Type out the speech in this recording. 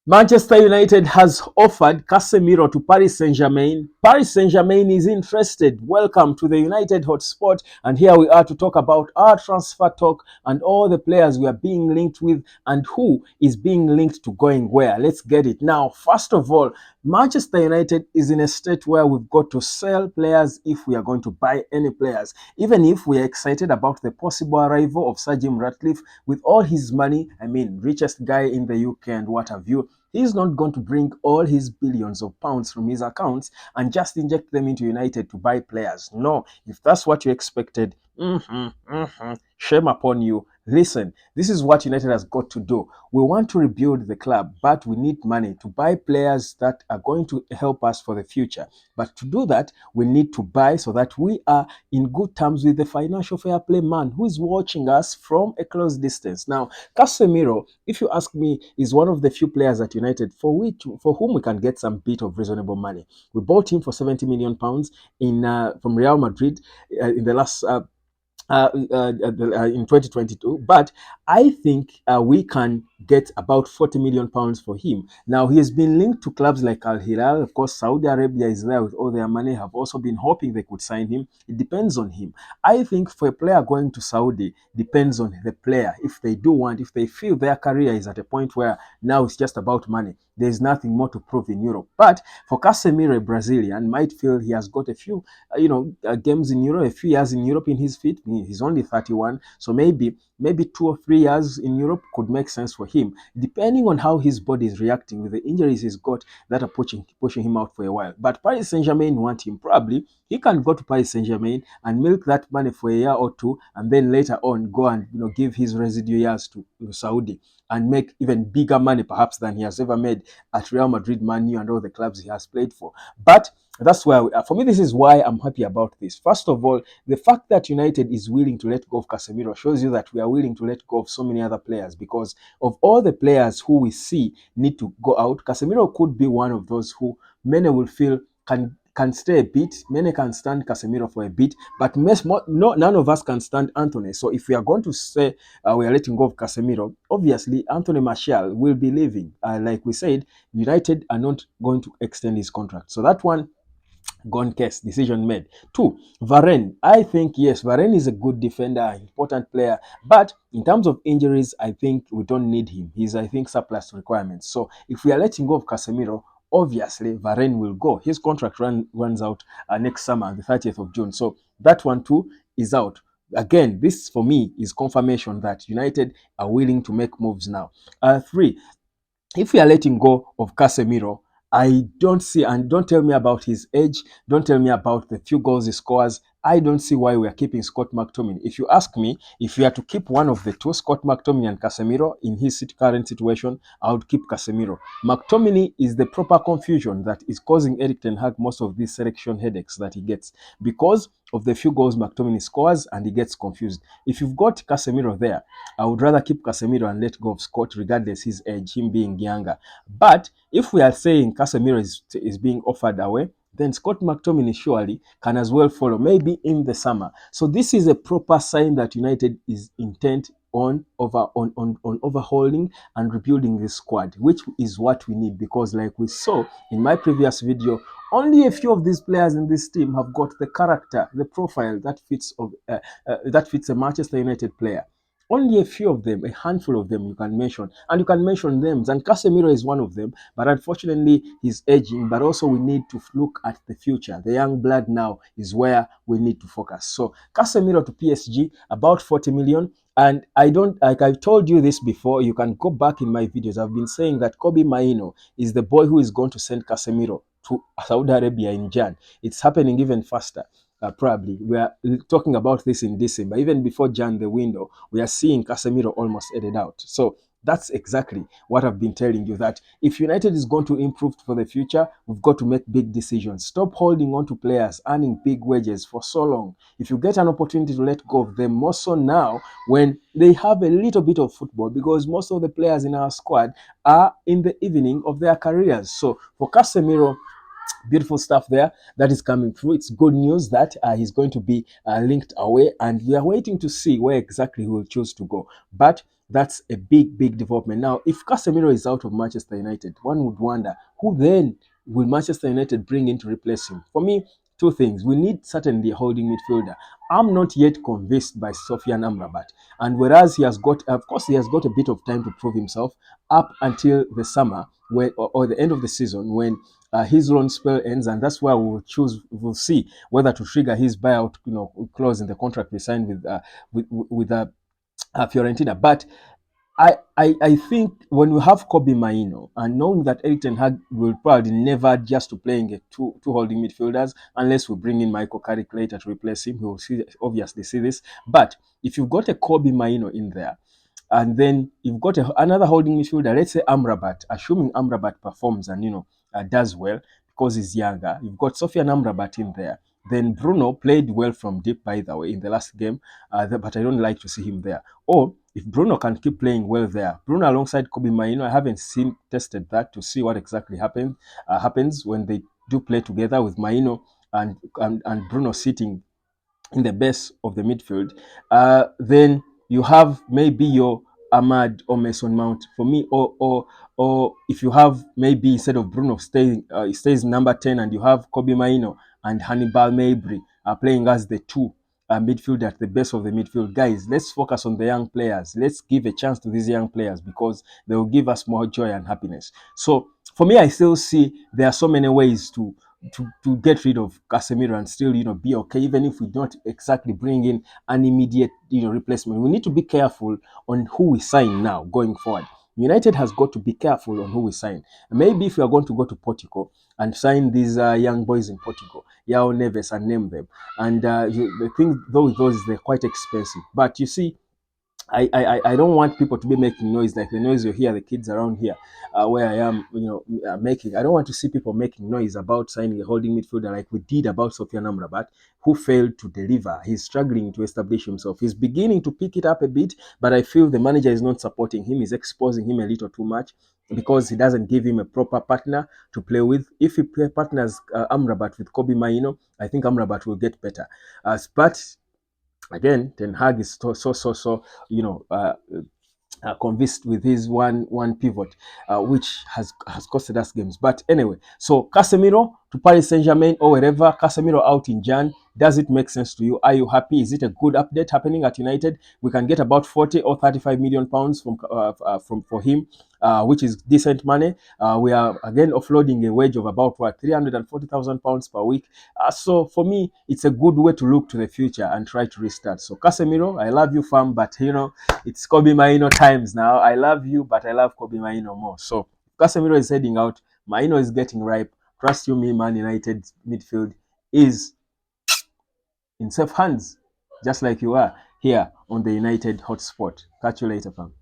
Manchester United has offered Casemiro to Paris Saint-Germain. Paris Saint-Germain is interested. Welcome to the United Hotspot. And here we are to talk about our transfer talk and all the players we are being linked with and who is being linked to going where. Let's get it. Now, first of all, Manchester United is in a state where we've got to sell players if we are going to buy any players. Even if we are excited about the possible arrival of Sir Jim Ratcliffe with all his money, I mean, richest guy in the UK and what have you, he's not going to bring all his billions of pounds from his accounts and just inject them into United to buy players. No, if that's what you expected, shame upon you. Listen, this is what United has got to do. We want to rebuild the club, but we need money to buy players that are going to help us for the future. But to do that, we need to buy so that we are in good terms with the financial fair play man who is watching us from a close distance. Now, Casemiro, if you ask me, is one of the few players at United for whom we can get some bit of reasonable money. We bought him for 70 million pounds from Real Madrid in the last in 2022, but I think we can get about 40 million pounds for him. Now, he has been linked to clubs like Al Hilal. Of course, Saudi Arabia is there with all their money, have also been hoping they could sign him. It depends on him. I think for a player going to Saudi, depends on the player. If they do want, if they feel their career is at a point where now it's just about money, there's nothing more to prove in Europe. But for Casemiro, a Brazilian, might feel he has got a few games in Europe, a few years in Europe in his feet. He's only 31, so maybe 2 or 3 years in Europe could make sense for him, depending on how his body is reacting with the injuries he's got that are pushing him out for a while. But Paris Saint-Germain want him. Probably he can go to Paris Saint-Germain and milk that money for a year or two, and then later on go and give his residual years to Saudi and make even bigger money perhaps than he has ever made at Real Madrid, Man U, and all the clubs he has played for. But that's where for me, this is why I'm happy about this. First of all, the fact that United is willing to let go of Casemiro shows you that we are willing to let go of so many other players, because of all the players who we see need to go out. Casemiro could be one of those who many will feel can stay a bit. Many can stand Casemiro for a bit, but none of us can stand Anthony. So if we are going to say we are letting go of Casemiro, obviously Anthony Martial will be leaving. Like we said, United are not going to extend his contract. So that one, gone case, decision made. Two, Varane. I think, yes, Varane is a good defender, important player, but in terms of injuries, I think we don't need him. He's, I think, surplus requirements. So if we are letting go of Casemiro, obviously Varane will go. His contract runs out next summer, the 30th of June. So that one too is out. Again, this for me is confirmation that United are willing to make moves now. Three, if we are letting go of Casemiro, I don't see, and don't tell me about his age, don't tell me about the few goals he scores. I don't see why we are keeping Scott McTominay. If you ask me, if we are to keep one of the two, Scott McTominay and Casemiro, in his current situation, I would keep Casemiro. McTominay is the proper confusion that is causing Eric Ten Hag most of these selection headaches that he gets because of the few goals McTominay scores and he gets confused. If you've got Casemiro there, I would rather keep Casemiro and let go of Scott, regardless his age, him being younger. But if we are saying Casemiro is being offered away, then Scott McTominay surely can as well follow, maybe in the summer. So this is a proper sign that United is intent on overhauling and rebuilding this squad, which is what we need, because like we saw in my previous video, only a few of these players in this team have got the character, the profile that fits a Manchester United player. Only a few of them, a handful of them you can mention, and you can mention names. And Casemiro is one of them, but unfortunately he's aging. But also we need to look at the future. The young blood now is where we need to focus. So Casemiro to PSG, about 40 million. And I don't, like I've told you this before, you can go back in my videos. I've been saying that Kobe Maino is the boy who is going to send Casemiro to Saudi Arabia in Jan. It's happening even faster. Probably we are talking about this in December, even before Jan the window. We are seeing Casemiro almost headed out. So that's exactly what I've been telling you, that if United is going to improve for the future, we've got to make big decisions. Stop holding on to players earning big wages for so long. If you get an opportunity to let go of them, more so now when they have a little bit of football, because most of the players in our squad are in the evening of their careers. So for Casemiro, beautiful stuff there that is coming through. It's good news that he's going to be linked away, and we are waiting to see where exactly he will choose to go. But That's a big, big development. Now, if Casemiro is out of Manchester United, one would wonder who then will Manchester United bring in to replace him? For me, two things. We need certainly a holding midfielder. I'm not yet convinced by Sofian Amrabat. And whereas he has got, of course, he has got a bit of time to prove himself up until the summer when, or the end of the season when his loan spell ends, and that's where we'll see whether to trigger his buyout, clause in the contract we signed with Fiorentina. But I think when we have Kobe Maino and knowing that Eric Ten Hag will probably never adjust to playing two holding midfielders unless we bring in Michael Carrick later to replace him, he will obviously see this. But if you've got a Kobe Maino in there, and then you've got another holding midfielder, let's say Amrabat, assuming Amrabat performs and does well because he's younger. You've got Sofian Amrabat in there. Then Bruno played well from deep, by the way, in the last game, but I don't like to see him there. Or if Bruno can keep playing well there, Bruno alongside Kobe Maino, I haven't tested that to see what exactly happens when they do play together with Maino and Bruno sitting in the base of the midfield. Then you have maybe your Ahmad or Mason Mount for me, or if you have maybe instead of Bruno he stays number 10, and you have Kobe Maino and Hannibal Mabry playing as the two midfield at the base of the midfield. Guys, let's focus on the young players. Let's give a chance to these young players because they will give us more joy and happiness. So for me, I still see there are so many ways to get rid of Casemiro and still be okay, even if we don't exactly bring in an immediate replacement. We need to be careful on who we sign now going forward. United has got to be careful on who we sign. Maybe if we are going to go to Portugal and sign these young boys in Portugal, Yao Neves, and name them, and the thing though with those is they're quite expensive. But you see, I don't want people to be making noise like the noise you hear the kids around here where I am, making. I don't want to see people making noise about signing a holding midfielder like we did about Sofian Amrabat, who failed to deliver. He's struggling to establish himself. He's beginning to pick it up a bit, but I feel the manager is not supporting him. He's exposing him a little too much because he doesn't give him a proper partner to play with. If he play partners Amrabat with Kobe Maino, I think Amrabat will get better. But again, Ten Hag is so convinced with his one pivot, which has costed us games. But anyway, so Casemiro to Paris Saint-Germain or wherever, Casemiro out in Jan. Does it make sense to you? Are you happy? Is it a good update happening at United? We can get about 40 or 35 million pounds for him, which is decent money. We are again offloading a wage of about 340,000 pounds per week. So for me, it's a good way to look to the future and try to restart. So Casemiro, I love you, fam, but it's Kobe Maino times now. I love you, but I love Kobe Maino more. So Casemiro is heading out. Maino is getting ripe. Trust you me, Man United midfield is in safe hands, just like you are here on the United Hotspot. Catch you later, fam.